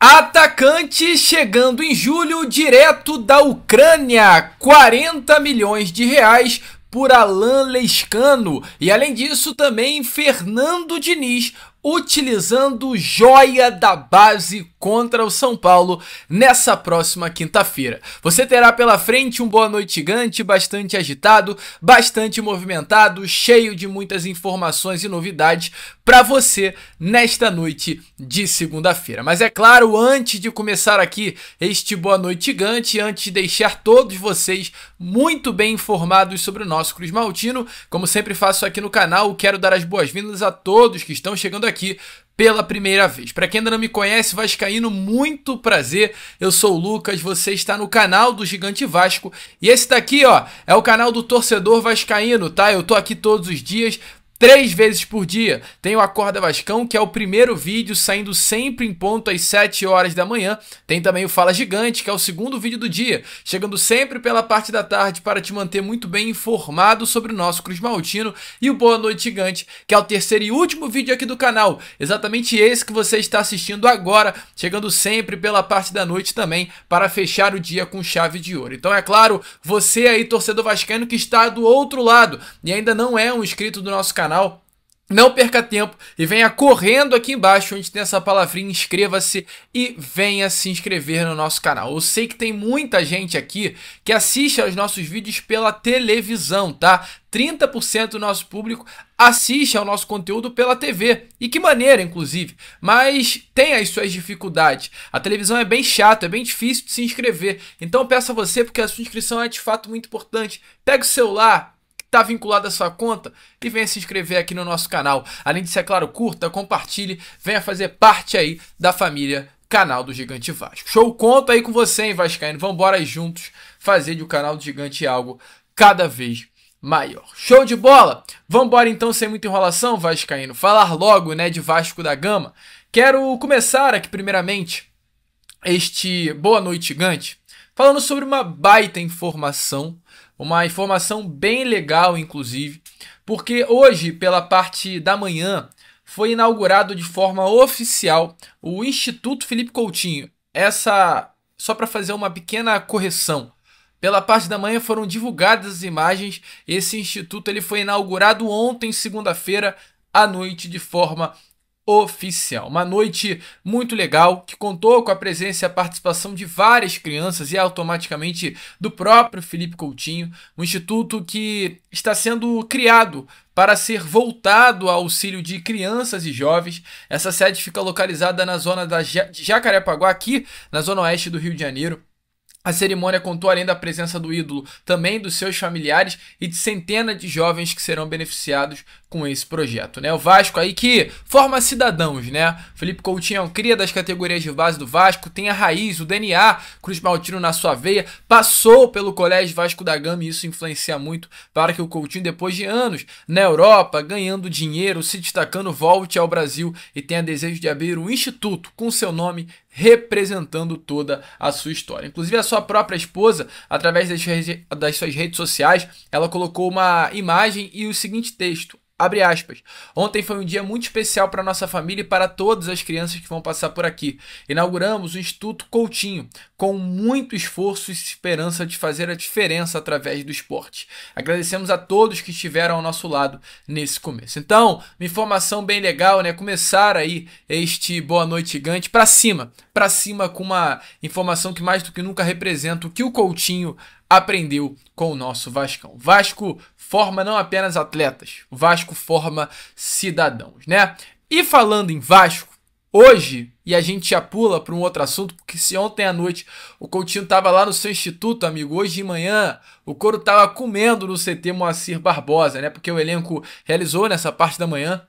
Atacante chegando em julho direto da Ucrânia, 40 milhões de reais por Alan Lescano. E além disso também Fernando Diniz utilizando joia da base contra o São Paulo nessa próxima quinta-feira. Você terá pela frente um Boa Noite Gigante bastante agitado, bastante movimentado, cheio de muitas informações e novidades para você nesta noite de segunda-feira. Mas é claro, antes de começar aqui este Boa Noite Gigante, antes de deixar todos vocês muito bem informados sobre o nosso Cruz Maltino, como sempre faço aqui no canal, quero dar as boas-vindas a todos que estão chegando aqui pela primeira vez. Para quem ainda não me conhece, vascaíno, muito prazer. Eu sou o Lucas, você está no canal do Gigante Vasco e esse daqui, ó, é o canal do torcedor vascaíno, tá? Eu tô aqui todos os dias, 3 vezes por dia. Tem o Acorda Vascão, que é o primeiro vídeo, saindo sempre em ponto às 7 horas da manhã. Tem também o Fala Gigante, que é o segundo vídeo do dia, chegando sempre pela parte da tarde para te manter muito bem informado sobre o nosso Cruz Maltino. E o Boa Noite Gigante, que é o terceiro e último vídeo aqui do canal, exatamente esse que você está assistindo agora, chegando sempre pela parte da noite também, para fechar o dia com chave de ouro. Então é claro, você aí, torcedor vascaíno que está do outro lado e ainda não é um inscrito do nosso canal, não perca tempo e venha correndo aqui embaixo onde tem essa palavrinha inscreva-se e venha se inscrever no nosso canal. Eu sei que tem muita gente aqui que assiste aos nossos vídeos pela televisão, tá? 30% do nosso público assiste ao nosso conteúdo pela TV. E que maneira, inclusive. Mas tem as suas dificuldades. A televisão é bem chata, é bem difícil de se inscrever. Então eu peço a você, porque a sua inscrição é de fato muito importante. Pega o celular, está vinculado à sua conta e venha se inscrever aqui no nosso canal. Além disso, é claro, curta, compartilhe, venha fazer parte aí da família Canal do Gigante Vasco. Show, conto aí com você, hein, vascaíno? Vamos embora juntos fazer do Canal do Gigante algo cada vez maior. Show de bola? Vamos embora então, sem muita enrolação, vascaíno, falar logo, né, de Vasco da Gama. Quero começar aqui primeiramente este Boa Noite Gigante falando sobre uma baita informação. Uma informação bem legal, inclusive, porque hoje, pela parte da manhã, foi inaugurado de forma oficial o Instituto Felipe Coutinho. Só para fazer uma pequena correção. Pela parte da manhã foram divulgadas as imagens. Esse instituto ele foi inaugurado ontem, segunda-feira, à noite, de forma oficial. Uma noite muito legal, que contou com a presença e a participação de várias crianças e automaticamente do próprio Felipe Coutinho, um instituto que está sendo criado para ser voltado ao auxílio de crianças e jovens. Essa sede fica localizada na zona de Jacarepaguá, aqui na zona oeste do Rio de Janeiro. A cerimônia contou, além da presença do ídolo, também dos seus familiares e de centenas de jovens que serão beneficiados com esse projeto, né? O Vasco aí que forma cidadãos, né? Felipe Coutinho é um cria das categorias de base do Vasco, tem a raiz, o DNA Cruz Maltino na sua veia, passou pelo Colégio Vasco da Gama e isso influencia muito para que o Coutinho, depois de anos na Europa, ganhando dinheiro, se destacando, volte ao Brasil e tenha desejo de abrir um instituto com seu nome representando toda a sua história. Inclusive a sua própria esposa, através das suas redes sociais, ela colocou uma imagem e o seguinte texto, abre aspas, ontem foi um dia muito especial para nossa família e para todas as crianças que vão passar por aqui. Inauguramos o Instituto Coutinho, com muito esforço e esperança de fazer a diferença através do esporte. Agradecemos a todos que estiveram ao nosso lado nesse começo. Então, uma informação bem legal, né? Começar aí este Boa Noite Gigante para cima com uma informação que mais do que nunca representa o que o Coutinho aprendeu com o nosso Vascão. Vasco forma não apenas atletas, o Vasco forma cidadãos, né? E falando em Vasco, hoje, e a gente já pula para um outro assunto, porque se ontem à noite o Coutinho estava lá no seu instituto, amigo, hoje de manhã o couro estava comendo no CT Moacir Barbosa, né? Porque o elenco realizou nessa parte da manhã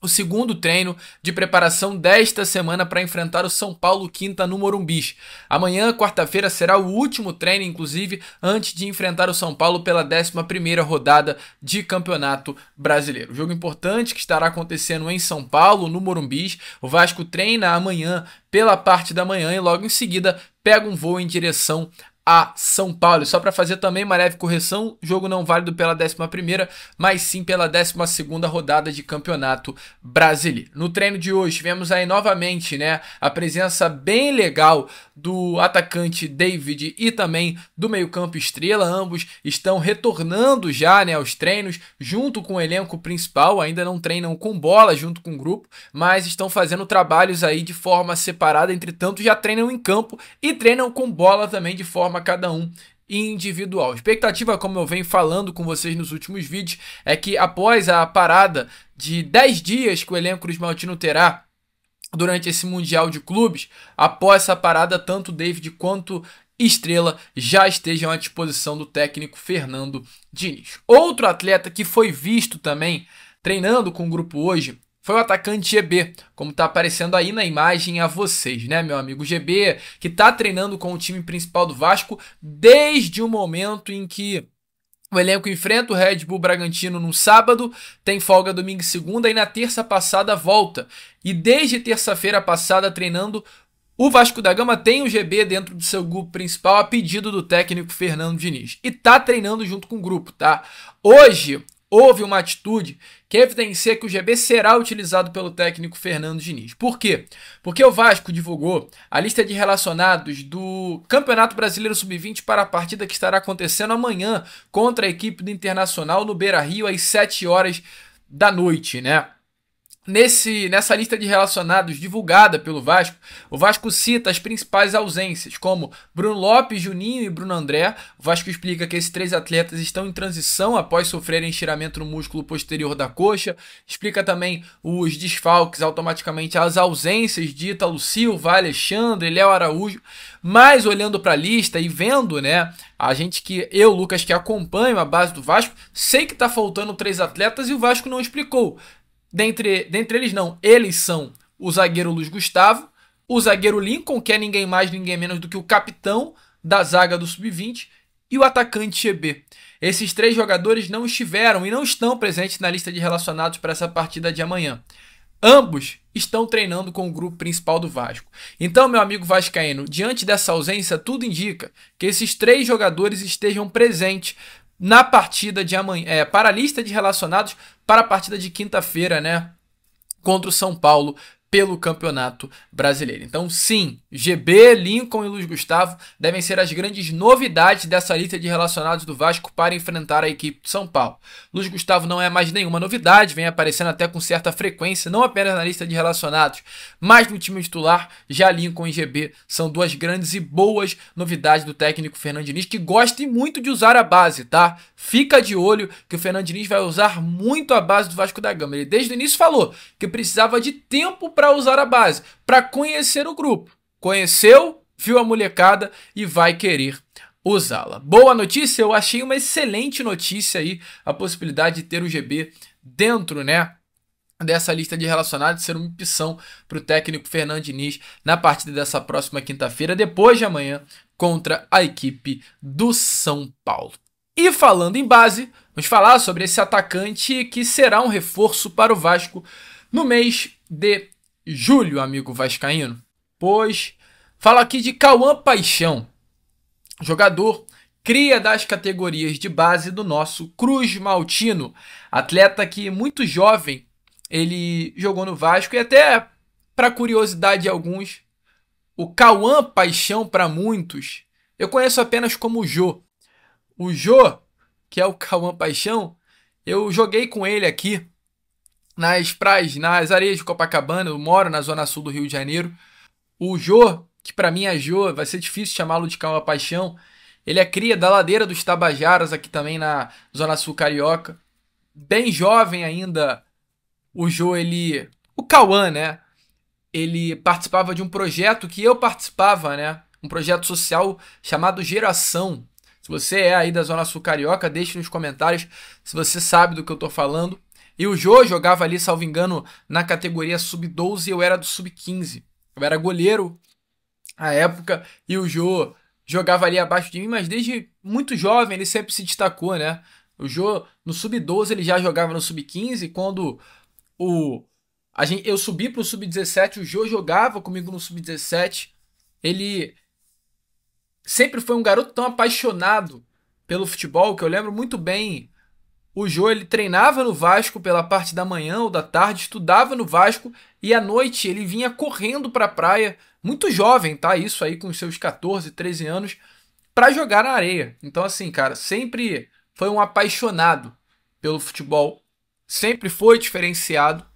o segundo treino de preparação desta semana para enfrentar o São Paulo quinta no Morumbi. Amanhã, quarta-feira, será o último treino, inclusive, antes de enfrentar o São Paulo pela 11ª rodada de Campeonato Brasileiro. Jogo importante que estará acontecendo em São Paulo, no Morumbi. O Vasco treina amanhã pela parte da manhã e logo em seguida pega um voo em direção a São Paulo. Só para fazer também uma leve correção, jogo não válido pela 11ª, mas sim pela 12ª rodada de Campeonato Brasileiro. No treino de hoje tivemos aí novamente, né, a presença bem legal do atacante David e também do meio-campo Estrela. Ambos estão retornando já, né, aos treinos junto com o elenco principal. Ainda não treinam com bola junto com o grupo, mas estão fazendo trabalhos aí de forma separada. Entretanto, já treinam em campo e treinam com bola também de forma cada um individual. Expectativa, como eu venho falando com vocês nos últimos vídeos, é que após a parada de 10 dias que o elenco cruzmaltino terá durante esse Mundial de Clubes, após essa parada, tanto David quanto Estrela já estejam à disposição do técnico Fernando Diniz. Outro atleta que foi visto também treinando com o grupo hoje foi o atacante GB, como está aparecendo aí na imagem a vocês, né, meu amigo? GB, que está treinando com o time principal do Vasco desde o momento em que o elenco enfrenta o Red Bull Bragantino no sábado, tem folga domingo e segunda, e na terça passada volta. E desde terça-feira passada treinando, o Vasco da Gama tem o GB dentro do seu grupo principal a pedido do técnico Fernando Diniz. E tá treinando junto com o grupo, tá? Hoje houve uma atitude que evidencia que o GB será utilizado pelo técnico Fernando Diniz. Por quê? Porque o Vasco divulgou a lista de relacionados do Campeonato Brasileiro Sub-20 para a partida que estará acontecendo amanhã contra a equipe do Internacional no Beira-Rio às 7 horas da noite, né? Nessa lista de relacionados divulgada pelo Vasco, o Vasco cita as principais ausências, como Bruno Lopes, Juninho e Bruno André. O Vasco explica que esses 3 atletas estão em transição após sofrerem estiramento no músculo posterior da coxa. Explica também os desfalques, automaticamente as ausências de Ítalo Silva, Alexandre, Léo Araújo. Mas olhando para a lista e vendo, né, a gente Lucas, que acompanho a base do Vasco, sei que está faltando 3 atletas e o Vasco não explicou. Dentre eles não, eles são o zagueiro Luiz Gustavo, o zagueiro Lincoln, que é ninguém mais, ninguém menos do que o capitão da zaga do Sub-20, e o atacante GB. Esses 3 jogadores não estiveram e não estão presentes na lista de relacionados para essa partida de amanhã. Ambos estão treinando com o grupo principal do Vasco. Então, meu amigo vascaíno, diante dessa ausência, tudo indica que esses 3 jogadores estejam presentes na partida de amanhã, para a lista de relacionados para a partida de quinta-feira, né, contra o São Paulo pelo Campeonato Brasileiro. Então, sim, GB, Lincoln e Luiz Gustavo devem ser as grandes novidades dessa lista de relacionados do Vasco para enfrentar a equipe de São Paulo. Luiz Gustavo não é mais nenhuma novidade, vem aparecendo até com certa frequência, não apenas na lista de relacionados, mas no time titular. Já Lincoln e GB são 2 grandes e boas novidades do técnico Fernando Diniz, que gosta muito de usar a base, tá? Fica de olho que o Fernando Diniz vai usar muito a base do Vasco da Gama. Ele desde o início falou que precisava de tempo para usar a base, para conhecer o grupo. Conheceu, viu a molecada e vai querer usá-la. Boa notícia, eu achei uma excelente notícia aí a possibilidade de ter o GB dentro, né, dessa lista de relacionados, ser uma opção para o técnico Fernando Diniz na partida dessa próxima quinta-feira, depois de amanhã, contra a equipe do São Paulo. E falando em base, vamos falar sobre esse atacante que será um reforço para o Vasco no mês de julho, amigo vascaíno. Pois falo aqui de Cauã Paixão, jogador cria das categorias de base do nosso Cruzmaltino, atleta que muito jovem ele jogou no Vasco, e até para curiosidade de alguns, o Cauã Paixão para muitos eu conheço apenas como Jô. O Jô, que é o Cauã Paixão, eu joguei com ele aqui nas praias, nas areias de Copacabana. Eu moro na zona sul do Rio de Janeiro. O Jô, que para mim é Jô, vai ser difícil chamá-lo de Cauã Paixão. Ele é cria da ladeira dos Tabajaras, aqui também na zona sul carioca. Bem jovem ainda, o Jô, o Cauã, né? Ele participava de um projeto que eu participava, né? Um projeto social chamado Geração. Se você é aí da zona sul carioca, deixe nos comentários se você sabe do que eu tô falando. E o Jô jogava ali, salvo engano, na categoria sub-12 e eu era do sub-15. Eu era goleiro à época e o Jô jogava ali abaixo de mim, mas desde muito jovem ele sempre se destacou, né? O Jô, no sub-12, ele já jogava no sub-15. Quando eu subi pro sub-17, o Jô jogava comigo no sub-17. Ele sempre foi um garoto tão apaixonado pelo futebol que eu lembro muito bem. O Jô, ele treinava no Vasco pela parte da manhã ou da tarde, estudava no Vasco e à noite ele vinha correndo para a praia, muito jovem, tá? Isso aí com os seus 14, 13 anos, para jogar na areia. Então assim, cara, sempre foi um apaixonado pelo futebol, sempre foi diferenciado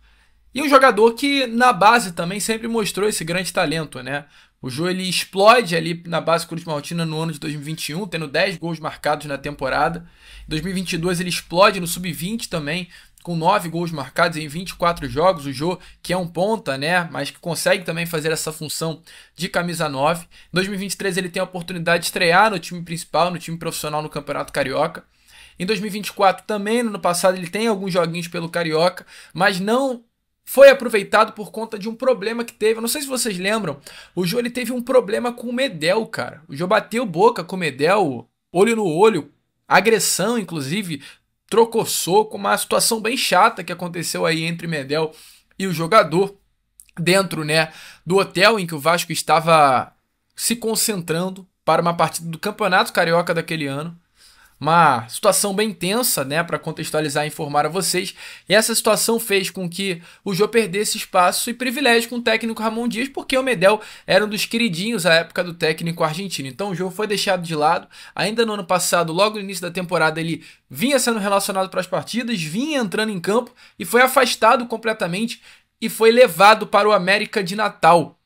e um jogador que na base também sempre mostrou esse grande talento, né? O Jô, ele explode ali na base Cruz-Maltina no ano de 2021, tendo 10 gols marcados na temporada. Em 2022 ele explode no Sub-20 também, com 9 gols marcados em 24 jogos. O Jô, que é um ponta, né, mas que consegue também fazer essa função de camisa 9. Em 2023 ele tem a oportunidade de estrear no time principal, no time profissional no Campeonato Carioca. Em 2024 também, no ano passado, ele tem alguns joguinhos pelo Carioca, mas não foi aproveitado por conta de um problema que teve. Eu não sei se vocês lembram, o Jô, ele teve um problema com o Medel, cara. O Jô bateu boca com o Medel, olho no olho, agressão, inclusive, trocou soco, uma situação bem chata que aconteceu aí entre Medel e o jogador, dentro, né, do hotel em que o Vasco estava se concentrando para uma partida do Campeonato Carioca daquele ano. Uma situação bem tensa, né, para contextualizar e informar a vocês. E essa situação fez com que o Jô perdesse espaço e privilégio com o técnico Ramon Dias, porque o Medel era um dos queridinhos à época do técnico argentino. Então o Jô foi deixado de lado. Ainda no ano passado, logo no início da temporada, ele vinha sendo relacionado para as partidas, vinha entrando em campo e foi afastado completamente e foi levado para o América de Natal.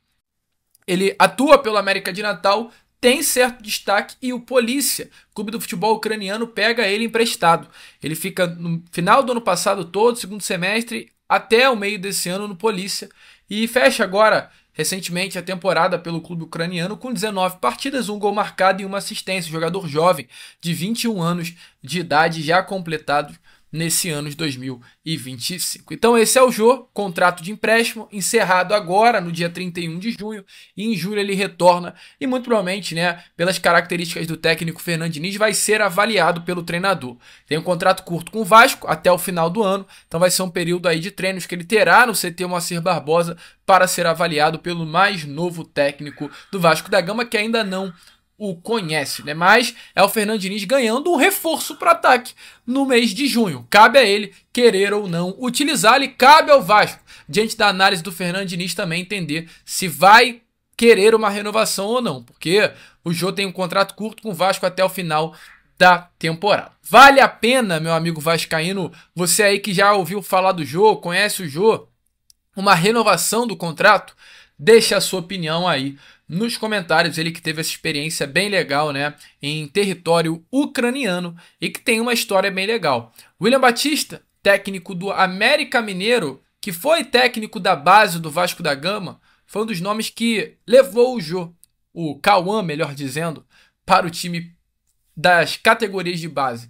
Ele atua pelo América de Natal, tem certo destaque e o Polícia, clube do futebol ucraniano, pega ele emprestado. Ele fica no final do ano passado todo, segundo semestre, até o meio desse ano no Polícia e fecha agora, recentemente, a temporada pelo clube ucraniano com 19 partidas, um gol marcado e uma assistência. Jogador jovem de 21 anos de idade já completado nesse ano de 2025. Então esse é o Jô, contrato de empréstimo, encerrado agora no dia 31 de junho, e em julho ele retorna e muito provavelmente, né, pelas características do técnico Fernando Diniz, vai ser avaliado pelo treinador. Tem um contrato curto com o Vasco até o final do ano, então vai ser um período aí de treinos que ele terá no CT Moacir Barbosa para ser avaliado pelo mais novo técnico do Vasco da Gama, que ainda não o conhece, né? Mas é o Fernando Diniz ganhando um reforço para ataque no mês de junho. Cabe a ele querer ou não utilizá-lo e cabe ao Vasco, diante da análise do Fernando Diniz, também entender se vai querer uma renovação ou não, porque o Jô tem um contrato curto com o Vasco até o final da temporada. Vale a pena, meu amigo vascaíno, você aí que já ouviu falar do Jô, conhece o Jô, uma renovação do contrato? Deixa a sua opinião aí nos comentários. Ele que teve essa experiência bem legal, né, em território ucraniano e que tem uma história bem legal. William Batista, técnico do América Mineiro, que foi técnico da base do Vasco da Gama, foi um dos nomes que levou o Jô, o Cauã, melhor dizendo, para o time das categorias de base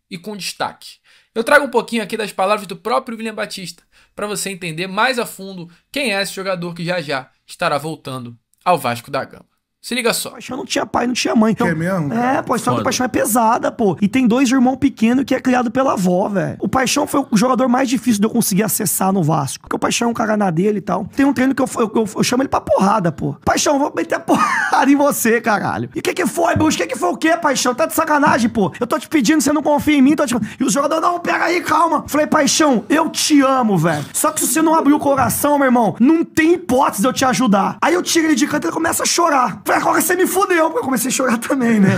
e com destaque. Eu trago um pouquinho aqui das palavras do próprio William Batista para você entender mais a fundo quem é esse jogador que já estará voltando ao Vasco da Gama. Se liga só. O Paixão não tinha pai, não tinha mãe. Então, é mesmo? pô, a história do Paixão é pesada, pô. E tem 2 irmãos pequenos que é criado pela avó, velho. O Paixão foi o jogador mais difícil de eu conseguir acessar no Vasco. Porque o Paixão é um cara na dele e tal. Tem um treino que eu chamo ele pra porrada, pô. Paixão, vou meter a porrada em você, caralho. E o que foi, Bruxo? O que foi o quê, Paixão? Tá de sacanagem, pô. Eu tô te pedindo, você não confia em mim. E os jogadores, não, pega aí, calma. Falei, Paixão, eu te amo, velho. Só que se você não abrir o coração, meu irmão, não tem hipótese de eu te ajudar. Aí eu tiro ele de canto e ele começa a chorar. Falei, agora você me fudeu. Porque eu comecei a chorar também, né?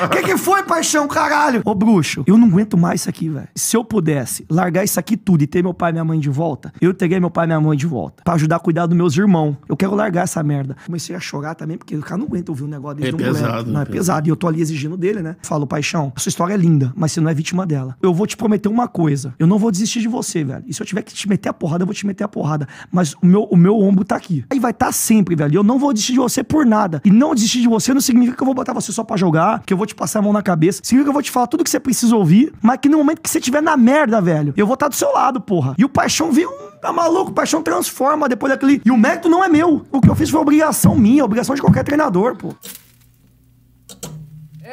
O que foi, Paixão, caralho? Ô, Bruxo, eu não aguento mais isso aqui, velho. Se eu pudesse largar isso aqui tudo e ter meu pai e minha mãe de volta, eu teria meu pai e minha mãe de volta. Pra ajudar a cuidar dos meus irmãos. Eu quero largar essa merda. Comecei a chorar também, porque o cara não aguenta ouvir um negócio desse. É pesado. Não, é pesado. E eu tô ali exigindo dele, né? Falo, Paixão, a sua história é linda, mas você não é vítima dela. Eu vou te prometer uma coisa. Eu não vou desistir de você, velho. E se eu tiver que te meter a porrada, eu vou te meter a porrada. Mas o meu ombro tá aqui. Aí vai estar sempre, velho. E eu não vou desistir de você por nada. E não desistir de você não significa que eu vou botar você só pra jogar, que eu vou te passar a mão na cabeça. Significa que eu vou te falar tudo que você precisa ouvir, mas que no momento que você estiver na merda, velho, eu vou estar do seu lado, porra. E o Paixão viu, tá maluco, o Paixão transforma depois daquele... E o mérito não é meu. O que eu fiz foi obrigação minha, obrigação de qualquer treinador, pô.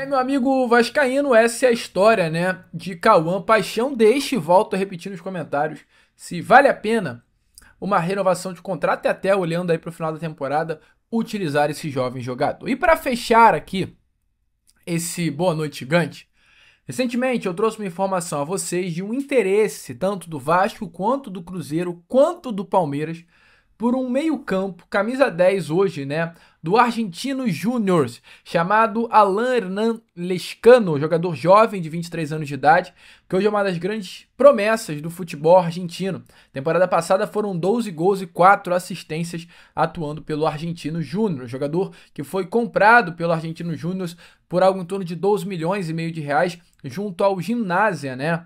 Meu amigo vascaíno, essa é a história, né, de Cauã Paixão. Deixe e volto a repetir nos comentários se vale a pena uma renovação de contrato e até olhando aí pro final da temporada utilizar esse jovem jogador. E para fechar aqui esse Boa Noite Gigante, recentemente eu trouxe uma informação a vocês de um interesse tanto do Vasco quanto do Cruzeiro quanto do Palmeiras por um meio-campo, camisa 10 hoje, né, do Argentino Júnior, chamado Alan Hernán Lescano, jogador jovem de 23 anos de idade, que hoje é uma das grandes promessas do futebol argentino. Temporada passada foram 12 gols e 4 assistências atuando pelo Argentino Júnior, jogador que foi comprado pelo Argentino Júnior por algo em torno de 12 milhões e meio de reais junto ao Gimnasia, né,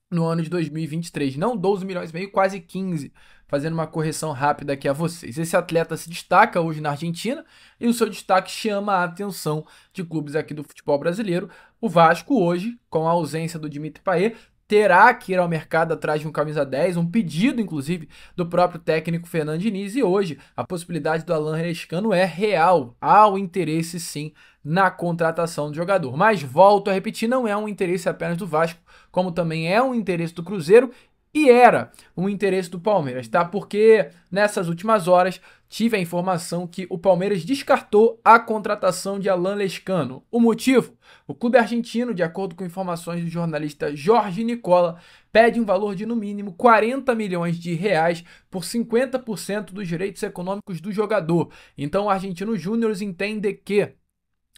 no ano de 2023. Não 12 milhões e meio, quase 15, fazendo uma correção rápida aqui a vocês. Esse atleta se destaca hoje na Argentina e o seu destaque chama a atenção de clubes aqui do futebol brasileiro. O Vasco hoje, com a ausência do Dimitri Payet, terá que ir ao mercado atrás de um camisa 10, um pedido, inclusive, do próprio técnico Fernando Diniz, e hoje a possibilidade do Alan Lescano é real. Há o interesse, sim, na contratação do jogador. Mas, volto a repetir, não é um interesse apenas do Vasco, como também é um interesse do Cruzeiro e era um interesse do Palmeiras, tá? Porque nessas últimas horas tive a informação que o Palmeiras descartou a contratação de Alan Lescano. O motivo? O clube argentino, de acordo com informações do jornalista Jorge Nicola, pede um valor de no mínimo 40 milhões de reais por 50% dos direitos econômicos do jogador. Então o Argentino Júnior entende que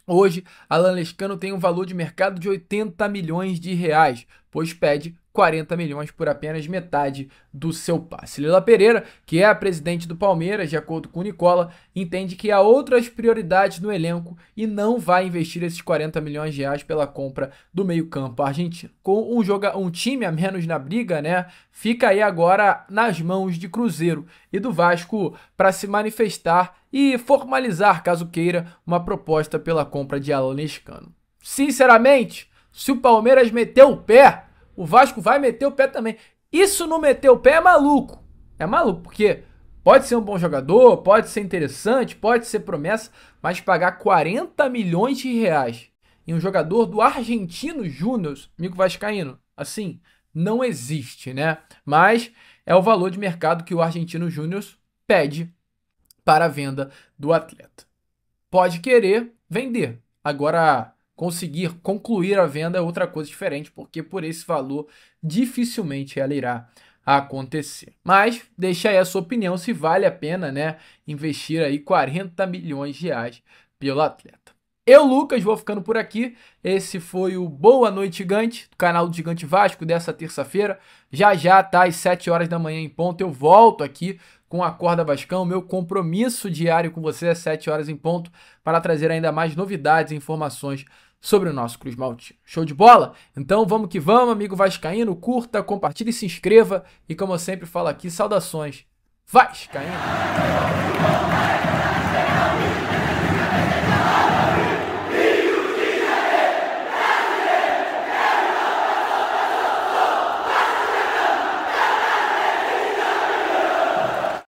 hoje Alan Lescano tem um valor de mercado de 80 milhões de reais, pois pede 40 milhões por apenas metade do seu passe. Leila Pereira, que é a presidente do Palmeiras, de acordo com o Nicola, entende que há outras prioridades no elenco e não vai investir esses 40 milhões de reais pela compra do meio-campo argentino. Com um time a menos na briga, né, fica aí agora nas mãos de Cruzeiro e do Vasco para se manifestar e formalizar, caso queira, uma proposta pela compra de Alan Lescano. Sinceramente, se o Palmeiras meter o pé, o Vasco vai meter o pé também. Isso não meter o pé é maluco. É maluco, porque pode ser um bom jogador, pode ser interessante, pode ser promessa, mas pagar 40 milhões de reais em um jogador do Argentino Júnior, amigo vascaíno, assim, não existe, né? Mas é o valor de mercado que o Argentino Júnior pede para a venda do atleta. Pode querer vender. Agora, conseguir concluir a venda é outra coisa diferente, porque por esse valor dificilmente ela irá acontecer. Mas deixa aí a sua opinião se vale a pena, né, investir aí 40 milhões de reais pelo atleta. Eu, Lucas, vou ficando por aqui. Esse foi o Boa Noite Gigante, do canal do Gigante Vasco, dessa terça-feira. Já, tá, às 7 horas da manhã em ponto, eu volto aqui com Acorda Vascão, meu compromisso diário com você às 7 horas em ponto, para trazer ainda mais novidades e informações sobre o nosso Cruz Maltino. Show de bola? Então vamos que vamos, amigo vascaíno, curta, compartilhe e se inscreva. E como eu sempre falo aqui, saudações vascaíno!